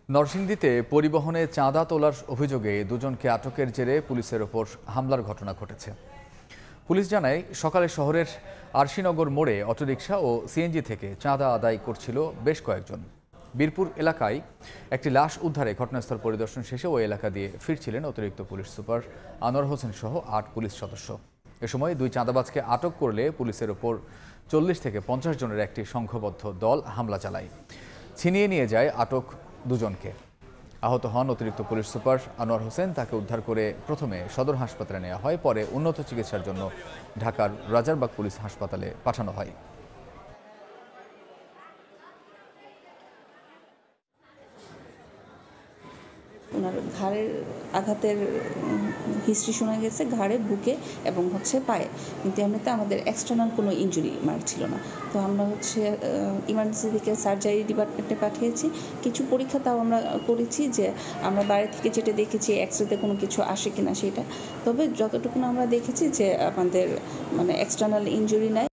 নরসিংদীতে পরিবহনে চাঁদা তোলার অভিযোগে দুজনকে আটকের জেরে পুলিশের ওপর হামলার ঘটনা ঘটেছে। পুলিশ জানায়, সকালে শহরের আরশিনগর মোড়ে অটোরিকশা ও সিএনজি থেকে চাঁদা আদায় করছিল বেশ কয়েকজন। বীরপুর এলাকায় একটি লাশ উদ্ধারে ঘটনাস্থল পরিদর্শন শেষে ওই এলাকা দিয়ে ফিরছিলেন অতিরিক্ত পুলিশ সুপার আনোয়ার হোসেন সহ ৮ পুলিশ সদস্য। এ সময় দুই চাঁদাবাজকে আটক করলে পুলিশের ওপর ৪০ থেকে ৫০ জনের একটি সংঘবদ্ধ দল হামলা চালায়, ছিনিয়ে নিয়ে যায় আটক দুজনকে। আহত হন অতিরিক্ত পুলিশ সুপার আনোয়ার হোসেন। তাকে উদ্ধার করে প্রথমে সদর হাসপাতালে নেওয়া হয়, পরে উন্নত চিকিৎসার জন্য ঢাকার রাজারবাগ পুলিশ হাসপাতালে পাঠানো হয়। ওনার ঘাড়ের আঘাতের হিস্ট্রি শোনা গেছে, ঘাড়ে, বুকে এবং পায়ে, কিন্তু এমনিতে আমাদের এক্সটার্নাল কোনো ইনজুরি মার্ক ছিল না। তো আমরা ইমার্জেন্সি থেকে সার্জারি ডিপার্টমেন্টে পাঠিয়েছি। কিছু পরীক্ষা তাও আমরা করেছি, যে আমরা বাইরে থেকে যেটা দেখেছি এক্সরেতে কোনো কিছু আসে কিনা সেটা। তবে যতটুকু আমরা দেখেছি যে আমাদের এক্সটার্নাল ইনজুরি নাই।